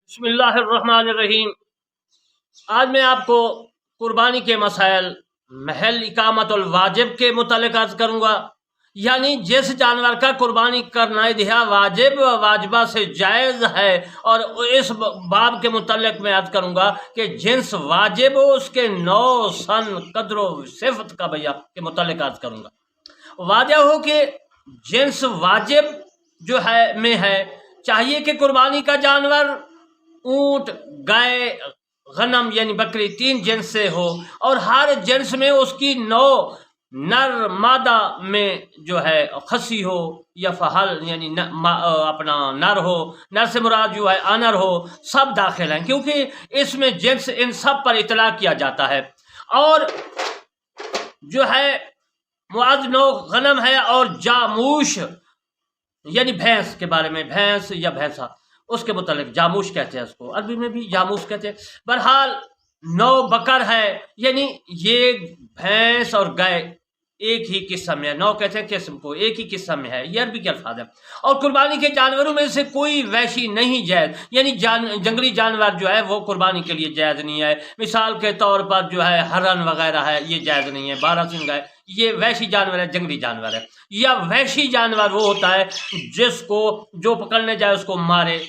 بسم اللہ الرحمن الرحیم۔ آج میں آپ کو قربانی کے مسائل محل اقامت الواجب کے متعلق عرض کروں گا، یعنی جس جانور کا قربانی کرنا دہا واجب و واجبہ سے جائز ہے، اور اس باب کے متعلق میں عرض کروں گا کہ جنس واجب ہو اس کے نو سن قدر و صفت کا بیان کے متعلق عرض کروں گا۔ واضح ہو کہ جنس واجب جو ہے میں ہے، چاہیے کہ قربانی کا جانور اونٹ، گائے، غنم یعنی بکری تین جنس سے ہو، اور ہر جنس میں اس کی نو نر مادہ میں جو ہے خصی ہو یا فحل یعنی اپنا نر ہو، نر سے مراد جو ہے آنر ہو، سب داخل ہیں، کیونکہ اس میں جنس ان سب پر اطلاق کیا جاتا ہے۔ اور جو ہے معاذ نو غنم ہے، اور جاموش یعنی بھینس کے بارے میں، بھینس یا بھینسا اس کے متعلق جاموش کہتے ہیں، اس کو عربی میں بھی جاموش کہتے ہیں۔ بہرحال نو بکر ہے، یعنی یہ بھینس اور گائے ایک ہی قسم میں ہے، نو کہتے ہیں قسم کو، ایک ہی قسم میں ہے، یہ عربی کے الفاظ ہے۔ اور قربانی کے جانوروں میں سے کوئی وحشی نہیں جائز، یعنی جنگلی جانور جو ہے وہ قربانی کے لیے جائز نہیں ہے۔ مثال کے طور پر جو ہے ہرن وغیرہ ہے، یہ جائز نہیں ہے۔ بارہ سنگ ہے، یہ وحشی جانور ہے، جنگلی جانور ہے۔ یا وحشی جانور وہ ہوتا ہے جس کو جو پکڑنے جائے اس کو مارے،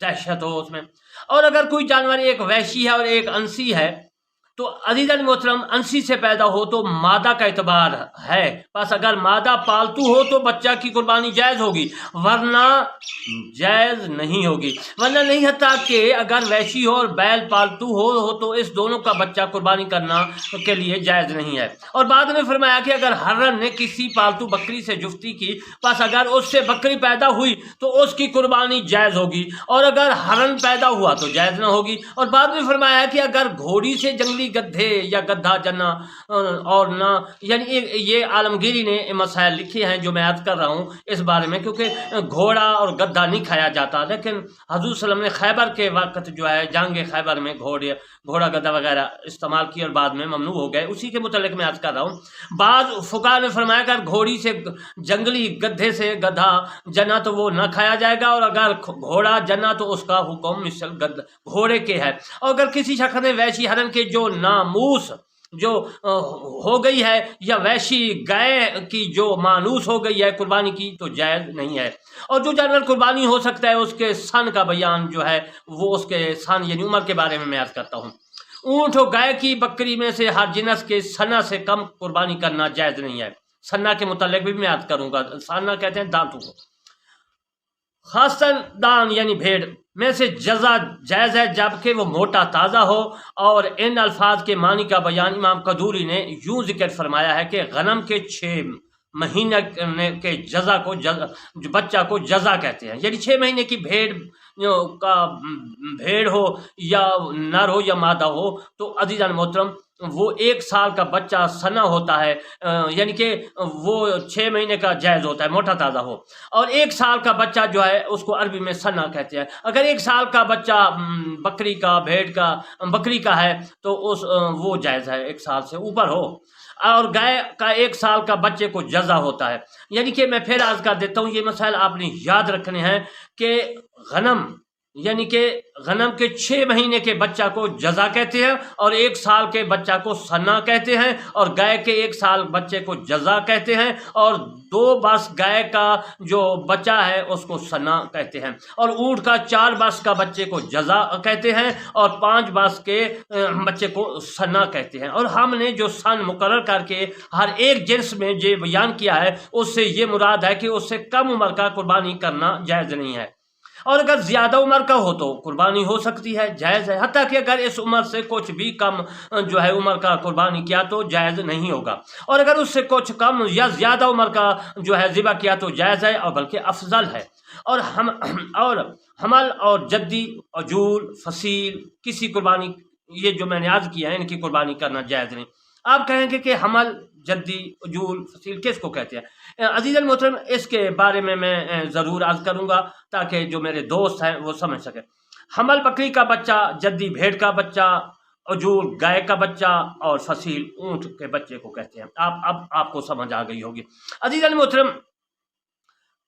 دہشت ہو اس میں۔ اور اگر کوئی جانور ایک وحشی ہے اور ایک انسی ہے تو عزیزاً محترم، انسی سے پیدا ہو تو مادہ کا اعتبار ہے، بس اگر مادہ پالتو ہو تو بچہ کی قربانی جائز ہوگی، ورنہ جائز نہیں ہوگی، ورنہ نہیں، حتیٰ کہ اگر وحشی ہو اور بیل پالتو ہو تو اس دونوں کا بچہ قربانی کرنا کے لیے جائز نہیں ہے۔ اور بعد میں فرمایا کہ اگر ہرن نے کسی پالتو بکری سے جفتی کی، بس اگر اس سے بکری پیدا ہوئی تو اس کی قربانی جائز ہوگی، اور اگر ہرن پیدا ہوا تو جائز نہ ہوگی۔ اور بعد میں فرمایا کہ اگر گھوڑی سے جنگلی گدھے یا گدھا جنا اور نہ، یعنی یہ عالمگیری نے مسائل لکھے ہیں جو میں عرض کر رہا ہوں اس بارے میں، کیونکہ گھوڑا اور گدھا نہیں کھایا جاتا، لیکن حضور صلی اللہ علیہ وسلم نے خیبر کے وقت جو ہے جنگ خیبر میں گھوڑا گدھا وغیرہ استعمال کیا اور بعد میں ممنوع ہو گئے، اسی کے متعلق میں عرض کر رہا ہوں۔ بعض فقہاء نے فرمایا کہ اگر گھوڑی سے جنگلی گدھے سے گدھا جنا تو وہ نہ کھایا جائے گا، اور اگر گھوڑا جنا تو اس کا حکم مثل گھوڑے کے ہے۔ اور اگر کسی شخص نے وحشی ہرن کے جو ناموس جو ہو گئی ہے یا وحشی گائے کی جو مانوس ہو گئی ہے قربانی کی تو جائز نہیں ہے۔ اور جو جانور قربانی ہو سکتا ہے اس کے سن کا بیان جو ہے وہ اس کے سن یعنی عمر کے بارے میں عرض کرتا ہوں۔ اونٹ اور گائے کی بکری میں سے ہر جنس کے سنا سے کم قربانی کرنا جائز نہیں ہے۔ سنا کے متعلق بھی میں عرض کروں گا، سنا کہتے ہیں دانتوں کو۔ خاصاً دان یعنی بھیڑ میں سے جزا جائز ہے جبکہ وہ موٹا تازہ ہو، اور ان الفاظ کے معنی کا بیان امام قدوری نے یوں ذکر فرمایا ہے کہ غنم کے 6 مہینے کے جزا کو بچہ کو جزا کہتے ہیں، یعنی 6 مہینے کی بھیڑ ہو یا نر ہو یا مادہ ہو تو عزیزان محترم وہ 1 سال کا بچہ سنا ہوتا ہے، یعنی کہ وہ 6 مہینے کا جائز ہوتا ہے موٹا تازہ ہو، اور 1 سال کا بچہ جو ہے اس کو عربی میں سنا کہتے ہیں۔ اگر 1 سال کا بچہ بکری کا بھیڑ کا بکری کا ہے تو وہ جائز ہے 1 سال سے اوپر ہو، اور گائے کا 1 سال کا بچے کو جزا ہوتا ہے۔ یعنی کہ میں پھر عرض کر دیتا ہوں، یہ مسائل آپ نے یاد رکھنے ہیں کہ غنم یعنی کہ غنم کے 6 مہینے کے بچہ کو جزا کہتے ہیں، اور 1 سال کے بچہ کو سنا کہتے ہیں، اور گائے کے 1 سال بچے کو جزا کہتے ہیں، اور 2 برس گائے کا جو بچہ ہے اس کو سنا کہتے ہیں، اور اونٹ کا 4 برس کا بچے کو جزا کہتے ہیں، اور 5 برس کے بچے کو سنا کہتے ہیں۔ اور ہم نے جو سن مقرر کر کے ہر ایک جنس میں یہ بیان کیا ہے اس سے یہ مراد ہے کہ اس سے کم عمر کا قربانی کرنا جائز نہیں ہے، اور اگر زیادہ عمر کا ہو تو قربانی ہو سکتی ہے، جائز ہے، حتیٰ کہ اگر اس عمر سے کچھ بھی کم جو ہے عمر کا قربانی کیا تو جائز نہیں ہوگا، اور اگر اس سے کچھ کم یا زیادہ عمر کا جو ہے ذبح کیا تو جائز ہے اور بلکہ افضل ہے۔ اور حمل اور جدی عجول فصیل کسی قربانی، یہ جو میں نے عرض کیا ہے ان کی قربانی کرنا جائز نہیں۔ آپ کہیں گے کہ حمل جدی عجول فصیل کس کو کہتے ہیں؟ عزیز المحترم اس کے بارے میں ضرور عرض کروں گا تاکہ جو میرے دوست ہیں وہ سمجھ سکیں۔ حمل بکری کا بچہ، جدی بھیڑ کا بچہ، عجول گائے کا بچہ، اور فصیل اونٹ کے بچے کو کہتے ہیں۔ اب آپ کو سمجھ آ گئی ہوگی۔ عزیز المحترم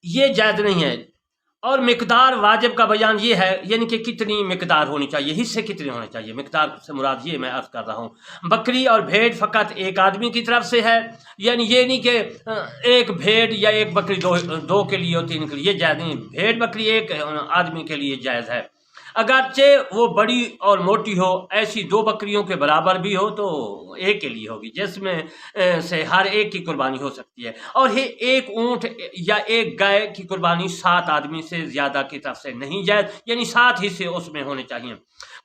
یہ جائز نہیں ہے، اور مقدار واجب کا بیان یہ ہے، یعنی کہ کتنی مقدار ہونی چاہیے، حصے کتنے ہونے چاہیے، مقدار سے مراد یہ میں عرض کر رہا ہوں۔ بکری اور بھیڑ فقط ایک آدمی کی طرف سے ہے، یعنی یہ نہیں کہ ایک بھیڑ یا ایک بکری دو کے لیے اور تین کے لیے، یہ جائز نہیں۔ بھیڑ بکری ایک آدمی کے لیے جائز ہے، اگرچہ وہ بڑی اور موٹی ہو، ایسی دو بکریوں کے برابر بھی ہو تو ایک کے لیے ہوگی، جس میں سے ہر ایک کی قربانی ہو سکتی ہے۔ اور ایک اونٹ یا ایک گائے کی قربانی 7 آدمی سے زیادہ کی طرف سے نہیں جائز، یعنی 7 حصے اس میں ہونے چاہیے۔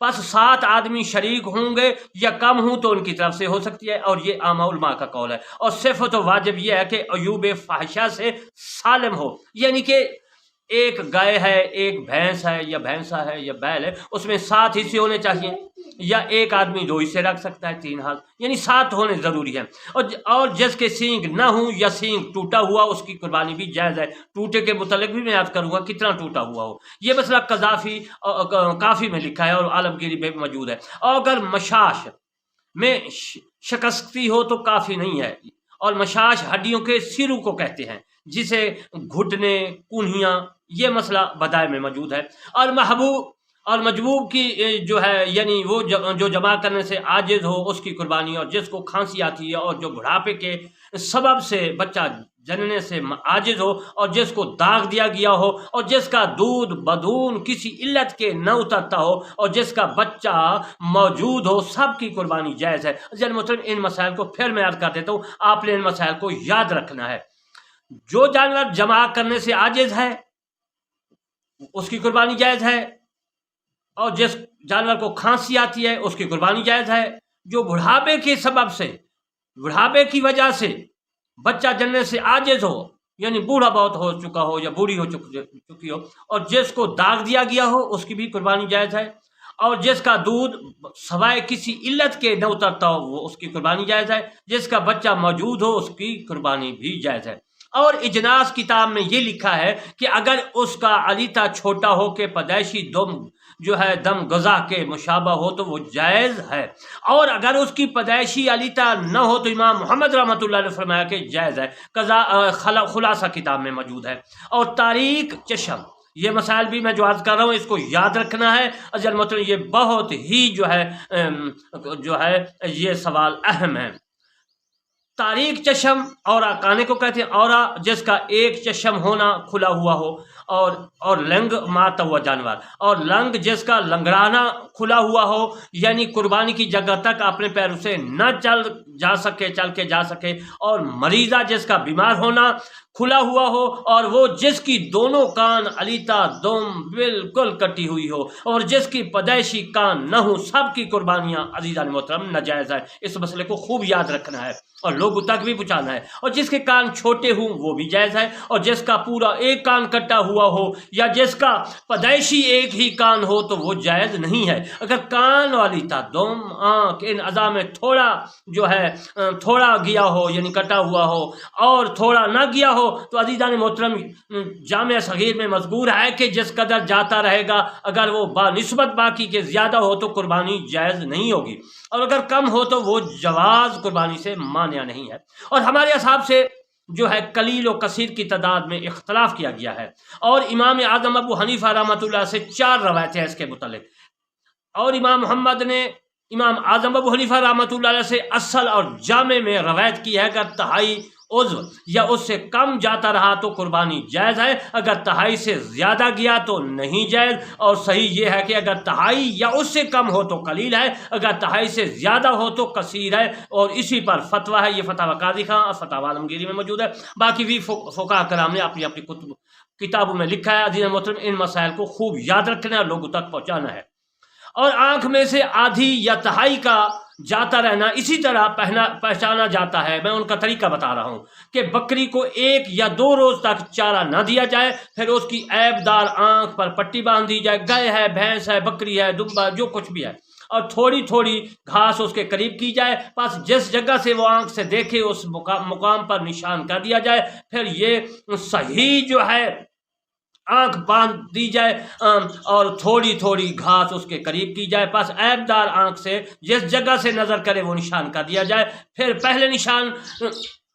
بس 7 آدمی شریک ہوں گے یا کم ہوں تو ان کی طرف سے ہو سکتی ہے، اور یہ عام علماء کا قول ہے۔ اور صفت و واجب یہ ہے کہ عیوب فاحشہ سے سالم ہو، یعنی کہ ایک گائے ہے، ایک بھینس ہے یا بھینسا ہے یا بیل ہے، اس میں 7 حصے ہونے چاہیے، یا ایک آدمی 2 حصے رکھ سکتا ہے، 3 ہاتھ، یعنی 7 ہونے ضروری ہے۔ اور جس کے سینگ نہ ہوں یا سینگ ٹوٹا ہوا، اس کی قربانی بھی جائز ہے۔ ٹوٹے کے متعلق بھی میں یاد کروں گا کتنا ٹوٹا ہوا ہو، یہ مسئلہ قذافی کافی میں لکھا ہے اور عالمگیری میں موجود ہے۔ اور اگر مشاش میں شکستی ہو تو کافی نہیں ہے، اور مشاش ہڈیوں کے سروں کو کہتے ہیں، جسے گھٹنے، کونہیاں، یہ مسئلہ بدائے میں موجود ہے۔ اور مجبوب کی جو ہے، یعنی وہ جو جمع کرنے سے عاجز ہو، اس کی قربانی، اور جس کو کھانسی آتی ہے اور جو بڑھاپے کے سبب سے بچہ جننے سے عاجز ہو، اور جس کو داغ دیا گیا ہو، اور جس کا دودھ بدون کسی علت کے نہ اترتا ہو، اور جس کا بچہ موجود ہو، سب کی قربانی جائز ہے۔ مطلب ان مسائل کو پھر میں یاد کر دیتا ہوں، آپ نے ان مسائل کو یاد رکھنا ہے۔ جو جانور جمع کرنے سے عاجز ہے اس کی قربانی جائز ہے، اور جس جانور کو کھانسی آتی ہے اس کی قربانی جائز ہے۔ جو بڑھاپے کے سبب سے، بڑھاپے کی وجہ سے بچہ جننے سے عاجز ہو، یعنی بوڑھا بہت ہو چکا ہو یا بوڑھی ہو چکی ہو، اور جس کو داغ دیا گیا ہو، اس کی بھی قربانی جائز ہے۔ اور جس کا دودھ سوائے کسی علت کے نہ اترتا ہو، وہ اس کی قربانی جائز ہے۔ جس کا بچہ موجود ہو، اس کی قربانی بھی جائز ہے۔ اور اجناس کتاب میں یہ لکھا ہے کہ اگر اس کا علیتا چھوٹا ہو کہ پیدائشی دم غذا کے مشابہ ہو تو وہ جائز ہے، اور اگر اس کی پیدائشی علیتا نہ ہو تو امام محمد رحمۃ اللہ علیہ نے فرمایا کہ جائز ہے، خلاصہ کتاب میں موجود ہے۔ اور تاریک چشم، یہ مسائل بھی میں جو عرض کر رہا ہوں اس کو یاد رکھنا ہے، مطلب یہ بہت ہی جو ہے یہ سوال اہم ہے۔ تاریک چشم اورا کانے کو کہتے ہیں، اورا جس کا ایک چشم ہونا کھلا ہوا ہو، اور لنگ مارتا ہوا جانور، اور لنگ جس کا لنگڑانا کھلا ہوا ہو، یعنی قربانی کی جگہ تک اپنے پیروں سے نہ چل کے جا سکے، اور مریضہ جس کا بیمار ہونا کھلا ہوا ہو، اور وہ جس کی دونوں کان علیتا دم بالکل کٹی ہوئی ہو، اور جس کی پیدائشی کان نہ ہو، سب کی قربانیاں عزیزان محترم ناجائز ہے۔ اس مسئلے کو خوب یاد رکھنا ہے اور لوگوں تک بھی پہنچانا ہے۔ اور جس کے کان چھوٹے ہوں وہ بھی جائز ہے، اور جس کا پورا ایک کان کٹا ہوا ہو یا جس کا پیدائشی ایک ہی کان ہو تو وہ جائز نہیں ہے۔ اگر کان والی دم، آنکھ، ان اعضاء میں تھوڑا گیا ہو، یعنی کٹا ہوا ہو، اور تھوڑا نہ گیا ہو، تو عزیزان محترم جامع صغیر میں مذکور ہے کہ جس قدر جاتا رہے گا، اگر وہ بنسبت باقی کے زیادہ ہو تو قربانی جائز نہیں ہوگی، اور اگر کم ہو تو وہ جواز قربانی سے مانع نہیں ہے۔ اور ہمارے اصحاب سے قلیل و کثیر کی تعداد میں اختلاف کیا گیا ہے، اور امام اعظم ابو حنیفہ رحمۃ اللہ سے 4 روایتیں ہیں اس کے متعلق، اور امام محمد نے امام اعظم ابو حنیفہ رحمۃ اللہ علیہ سے اصل اور جامع میں روایت کی ہے کہ تہائی عضو یا اس سے کم جاتا رہا تو قربانی جائز ہے، اگر تہائی سے زیادہ گیا تو نہیں جائز، اور صحیح یہ ہے کہ اگر تہائی یا اس سے کم ہو تو قلیل ہے، اگر تہائی سے زیادہ ہو تو کثیر ہے، اور اسی پر فتویٰ ہے، یہ فتاوی قاضی خان اور فتاوی عالمگیری میں موجود ہے۔ باقی بھی فقہاء کرام نے اپنی کتابوں میں لکھا ہے۔ عزیز محترم ان مسائل کو خوب یاد رکھنا ہے اور لوگوں تک پہنچانا ہے۔ اور آنکھ میں سے آدھی یا تہائی کا جاتا رہنا اسی طرح پہچانا جاتا ہے، میں ان کا طریقہ بتا رہا ہوں، کہ بکری کو 1 یا 2 روز تک چارہ نہ دیا جائے، پھر اس کی عیب دار آنکھ پر پٹی باندھ دی جائے، گائے ہے، بھینس ہے، بکری ہے، دمبا، جو کچھ بھی ہے، اور تھوڑی تھوڑی گھاس اس کے قریب کی جائے، بس جس جگہ سے وہ آنکھ سے دیکھے اس مقام پر نشان کر دیا جائے، پھر یہ صحیح آنکھ باندھ دی جائے، اور تھوڑی تھوڑی گھاس اس کے قریب کی جائے، پس عیب دار آنکھ سے جس جگہ سے نظر کرے وہ نشان کر دیا جائے، پھر پہلے نشان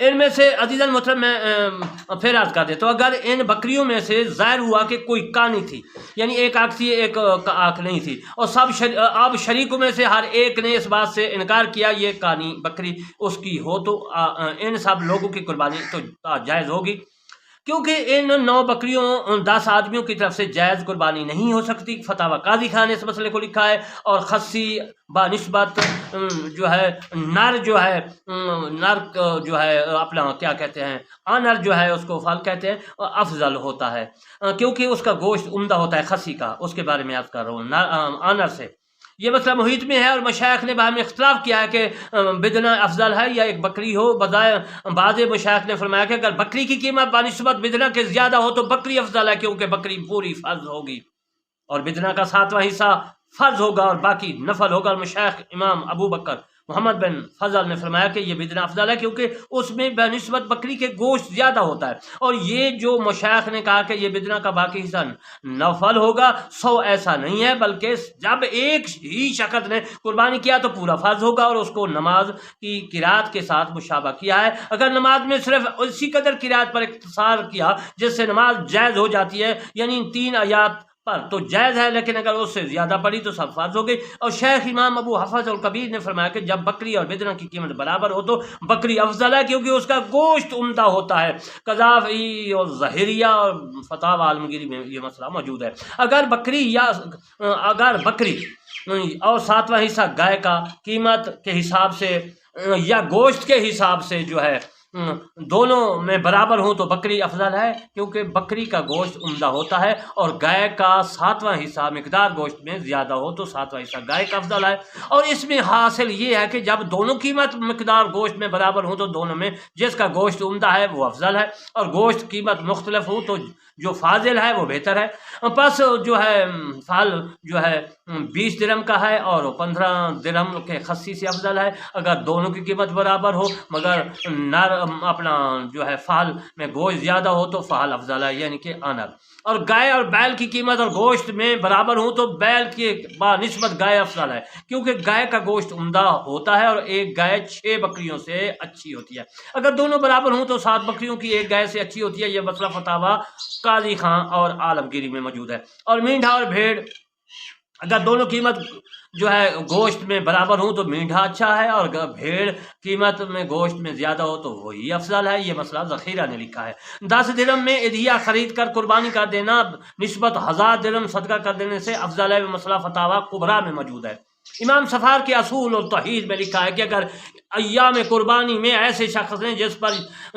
ان میں سے عزیزاً محترم میں پھر عرض کر دیتا ہوں، اگر ان بکریوں میں سے ظاہر ہوا کہ کوئی کانی تھی، یعنی ایک آنکھ تھی ایک آنکھ نہیں تھی، اور اب شریکوں میں سے ہر ایک نے اس بات سے انکار کیا یہ کانی بکری اس کی ہو، تو ان سب لوگوں کی قربانی تو جائز ہوگی، کیونکہ ان 9 بکریوں 10 آدمیوں کی طرف سے جائز قربانی نہیں ہو سکتی۔ فتاوی قاضی خان نے اس مسئلے کو لکھا ہے، اور خصی بنسبت جو ہے نر جو ہے اپنا کیا کہتے ہیں آنر جو ہے اس کو فال کہتے ہیں، افضل ہوتا ہے، کیونکہ اس کا گوشت عمدہ ہوتا ہے خصی کا، اس کے بارے میں عرض کر رہا ہوں آنر سے۔ یہ مسئلہ محیط میں ہے، اور مشائخ نے باہم اختلاف کیا ہے کہ بدنہ افضل ہے یا ایک بکری ہو۔ بعض مشائخ نے فرمایا کہ اگر بکری کی قیمت بنسبت بدنہ کے زیادہ ہو تو بکری افضل ہے، کیونکہ بکری پوری فرض ہوگی اور بدنہ کا 7واں حصہ فرض ہوگا اور باقی نفل ہوگا۔ مشائخ امام ابو بکر محمد بن فضل نے فرمایا کہ یہ بدنہ افضل ہے، کیونکہ اس میں بنسبت بکری کے گوشت زیادہ ہوتا ہے، اور یہ جو مشائخ نے کہا کہ یہ بدنہ کا باقی حصہ نفل ہوگا، ایسا نہیں ہے، بلکہ جب ایک ہی شخص نے قربانی کیا تو پورا فرض ہوگا، اور اس کو نماز کی قرات کے ساتھ مشابہ کیا ہے۔ اگر نماز میں صرف اسی قدر قرات پر اختصار کیا جس سے نماز جائز ہو جاتی ہے، یعنی 3 آیات پر، تو جائز ہے، لیکن اگر اس سے زیادہ پڑی تو سب فرض ہو گئی۔ اور شیخ امام ابو حفص الکبیر نے فرمایا کہ جب بکری اور بدنہ کی قیمت برابر ہو تو بکری افضل ہے، کیونکہ اس کا گوشت عمدہ ہوتا ہے۔ قذافی اور ظاہریہ اور فتاوی عالمگیری میں یہ مسئلہ موجود ہے۔ اگر بکری اور 7واں حصہ گائے کا قیمت کے حساب سے یا گوشت کے حساب سے جو ہے دونوں میں برابر ہوں تو بکری افضل ہے، کیونکہ بکری کا گوشت عمدہ ہوتا ہے، اور گائے کا 7واں حصہ مقدار گوشت میں زیادہ ہو تو 7واں حصہ گائے کا افضل ہے۔ اور اس میں حاصل یہ ہے کہ جب دونوں قیمت مقدار گوشت میں برابر ہوں تو دونوں میں جس کا گوشت عمدہ ہے وہ افضل ہے، اور گوشت قیمت مختلف ہو تو جو فاضل ہے وہ بہتر ہے۔ پس جو ہے فال جو ہے 20 درہم کا ہے اور 15 درہم کے خصی سے افضل ہے۔ اگر دونوں کی قیمت برابر ہو مگر اپنا جو ہے فال میں گوشت زیادہ ہو تو فال افضل ہے، یعنی کہ آنر۔ اور گائے اور بیل کی قیمت اور گوشت میں برابر ہوں تو بیل کی بنسبت گائے افضل ہے، کیونکہ گائے کا گوشت عمدہ ہوتا ہے اور ایک گائے 6 بکریوں سے اچھی ہوتی ہے۔ اگر دونوں برابر ہوں تو 7 بکریوں کی ایک گائے سے اچھی ہوتی ہے۔ یہ مسئلہ فتاوی قاضی خان اور عالمگیری میں موجود ہے۔ اور مینڈھا اور بھیڑ اگر دونوں قیمت جو ہے گوشت میں برابر ہوں تو مینڈھا اچھا ہے، اور بھیڑ قیمت میں گوشت میں زیادہ ہو تو وہی افضل ہے۔ یہ مسئلہ ذخیرہ نے لکھا ہے۔ 10 درہم میں اضحیہ خرید کر قربانی کر دینا نسبت 1000 درہم صدقہ کر دینے سے افضل ہے۔ مسئلہ فتاوی کبریٰ میں موجود ہے۔ امام صفار کے اصول التوحید میں لکھا ہے کہ اگر ایام قربانی میں ایسے شخص ہیں جس پر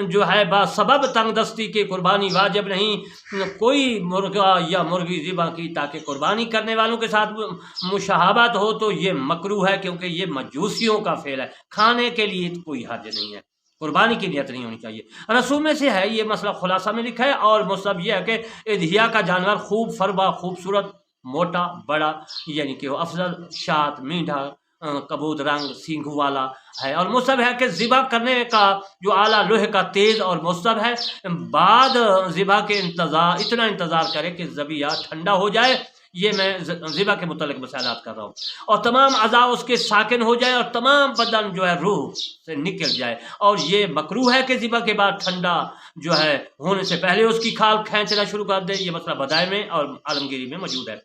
جو ہے بسبب تنگ دستی کے قربانی واجب نہیں، کوئی مرغا یا مرغی ذبح کی تاکہ قربانی کرنے والوں کے ساتھ مشابہت ہو تو یہ مکروہ ہے، کیونکہ یہ مجوسیوں کا فعل ہے، کھانے کے لیے کوئی حرج نہیں ہے، قربانی کی نیت نہیں ہونی چاہیے۔ رسوم میں سے ہے، یہ مسئلہ خلاصہ میں لکھا ہے، اور مصحف یہ ہے کہ اضحیہ کا جانور خوب فربا، خوبصورت، موٹا، بڑا، یعنی کہ وہ افضل، شات، مینڈھا، کبود رنگ، سینگوں والا ہے، اور مصحف ہے کہ ذبح کرنے کا جو آلہ لوہے کا تیز اور مصحف ہے، بعد ذبح کے اتنا انتظار کرے کہ ذبیحہ ٹھنڈا ہو جائے۔ یہ میں ذبح کے متعلق مسائلات کر رہا ہوں، اور تمام اعضاء اس کے ساکن ہو جائے اور تمام بدن جو ہے روح سے نکل جائے، اور یہ مکروہ ہے کہ ذبح کے بعد ٹھنڈا جو ہے ہونے سے پہلے اس کی کھال کھینچنا شروع کر دے۔ یہ مسئلہ بدائع میں اور عالمگیری میں موجود ہے،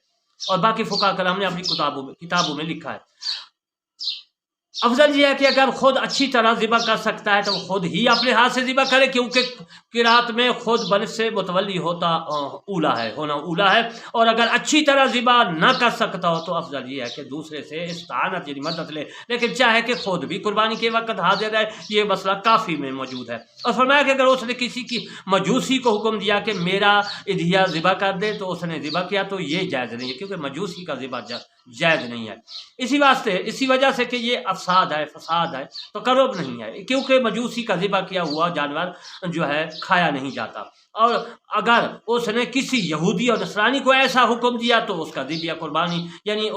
اور باقی فقہاء کرام نے اپنی کتابوں میں لکھا ہے۔ افضل یہ ہے کہ اگر خود اچھی طرح ذبح کر سکتا ہے تو خود ہی اپنے ہاتھ سے ذبح کرے، کیونکہ قرات میں خود بنفس سے متولی ہونا اولا ہے، اور اگر اچھی طرح ذبح نہ کر سکتا ہو تو افضل یہ ہے کہ دوسرے سے استعانت یعنی مدد لے، لیکن چاہے کہ خود بھی قربانی کے وقت حاضر رہے۔ یہ مسئلہ کافی میں موجود ہے۔ اور فرمایا کہ اگر اس نے کسی کی مجوسی کو حکم دیا کہ میرا اضحیہ ذبح کر دے تو اس نے ذبح کیا تو یہ جائز نہیں ہے، کیونکہ مجوسی کا ذبح جائز نہیں ہے، اسی وجہ سے کہ یہ فساد ہے، تقرب نہیں ہے، کیونکہ مجوسی کا ذبح کیا ہوا جانور جو ہے کھایا نہیں جاتا۔ اور اگر اس نے کسی یہودی اور نصرانی کو ایسا حکم دیا تو اس کا ذبیہ قربانی یعنی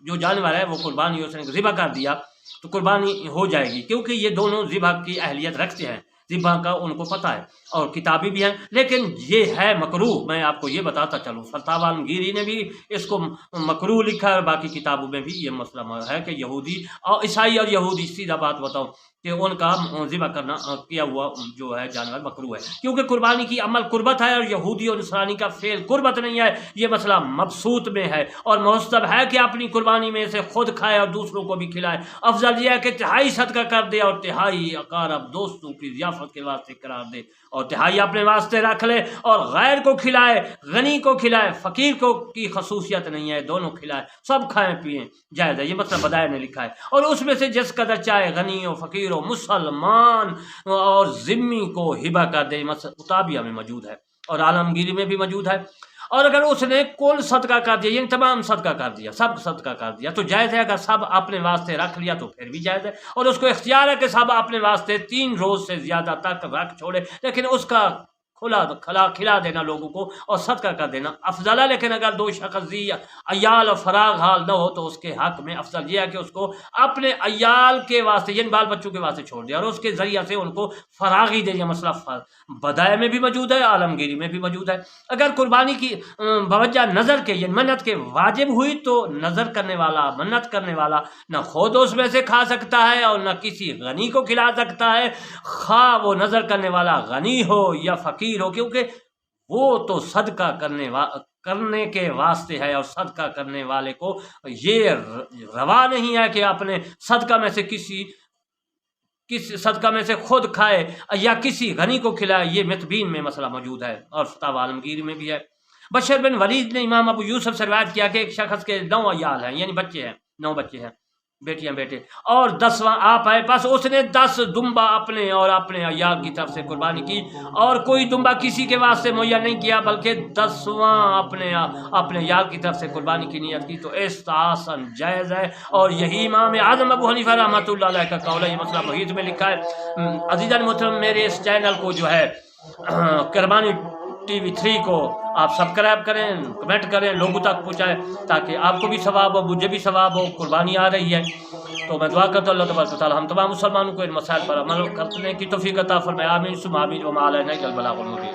جو جانور ہے وہ قربانی اس نے ذبح کر دیا تو قربانی ہو جائے گی، کیونکہ یہ دونوں ذبح کی اہلیت رکھتے ہیں، ذبح کا ان کو پتہ ہے اور کتابی بھی ہیں، لیکن یہ ہے مکروہ۔ میں آپ کو یہ بتاتا چلوں، فتاوی عالمگیری نے بھی اس کو مکروہ لکھا ہے، اور باقی کتابوں میں بھی یہ مسئلہ ہے کہ یہودی اور عیسائی اور یہودی، سیدھا بات بتاؤں کہ ان کا ذبح کرنا کیا ہوا جو ہے جانور مکروہ ہے، کیونکہ قربانی کی عمل قربت ہے، اور یہودی اور نصرانی کا فعل قربت نہیں ہے۔ یہ مسئلہ مبسوط میں ہے، اور مستحب ہے کہ اپنی قربانی میں سے خود کھائے اور دوسروں کو بھی کھلائے۔ افضل یہ ہے کہ تہائی صدقہ کر دے اور تہائی اقارب دوستوں کی ضیافت کے واسطے قرار دے، اور تہائی اپنے واسطے رکھ لے اور غیر کو کھلائے، غنی کو کھلائے، فقیر کو کی خصوصیت نہیں ہے، دونوں کھلائے، سب کھائیں پیئیں، جائز ہے۔ یہ مطلب بدائے نے لکھا ہے، اور اس میں سے جس قدر چاہے غنی ہو، فقیر ہو، مسلمان اور ذمی کو ہبہ کر دے۔ مطابیہ میں موجود ہے اور عالمگیری میں بھی موجود ہے۔ اور اگر اس نے کل صدقہ کر دیا، یعنی تمام صدقہ کر دیا، سب صدقہ کر دیا، تو جائز ہے۔ اگر سب اپنے واسطے رکھ لیا تو پھر بھی جائز ہے، اور اس کو اختیار ہے کہ سب اپنے واسطے 3 روز سے زیادہ تک رکھ چھوڑے، لیکن اس کا کھلا دینا لوگوں کو اور صدقہ کر دینا افضل ہے۔ لیکن اگر 2 شخص ذی عیال اور فراغ حال نہ ہو تو اس کے حق میں افضل یہ ہے کہ اس کو اپنے عیال کے واسطے، یعنی بال بچوں کے واسطے چھوڑ دیا، اور اس کے ذریعہ سے ان کو فراغی دے۔ یہ مسئلہ بدائے میں بھی موجود ہے، عالمگیری میں بھی موجود ہے۔ اگر قربانی کی بوجہ نظر کے، یعنی منت کے واجب ہوئی، تو نظر کرنے والا، منت کرنے والا نہ خود اس میں سے کھا سکتا ہے اور نہ کسی غنی کو کھلا سکتا ہے، خواہ وہ نظر کرنے والا غنی ہو یا فقیر ہو، کیونکہ وہ تو صدقہ کرنے کے واسطے ہے، اور صدقہ کرنے والے کو یہ روا نہیں ہے کہ اپنے صدقہ میں سے کسی صدقہ میں سے خود کھائے یا کسی غنی کو کھلائے۔ یہ متبین میں مسئلہ موجود ہے، اور فتاوی عالمگیری میں بھی ہے۔ بشر بن ولید نے امام ابو یوسف سے روایت کیا کہ ایک شخص کے 9 عیال ہیں، یعنی بچے ہیں، 9 بچے ہیں، بیٹیاں بیٹے، اور 10واں آپ آئے، بس اس نے 10 دمبا اپنے اور اپنے عیال کی طرف سے قربانی کی، اور کوئی دمبا کسی کے واسطے مہیا نہیں کیا، بلکہ 10واں اپنے عیال کی طرف سے قربانی کی نیت کی، تو استحسن جائز ہے۔ اور یہی امام اعظم ابو حنیفہ رحمۃ اللہ علیہ کا قول ہے۔ یہ مسئلہ محیط میں لکھا ہے۔ عزیزان محترم، میرے اس چینل کو جو ہے قربانی ٹی وی 3 کو آپ سبسکرائب کریں، کمنٹ کریں، لوگوں تک پہنچائیں، تاکہ آپ کو بھی ثواب ہو، مجھے بھی ثواب ہو۔ قربانی آ رہی ہے، تو میں دعا کرتا ہوں اللہ تبارک و تعالی ہم تمام مسلمانوں کو ان مسائل پر عمل کرنے کی توفیق عطا فرمائے۔ آمین ثم آمین، وما علینا الا البلاغ المبین۔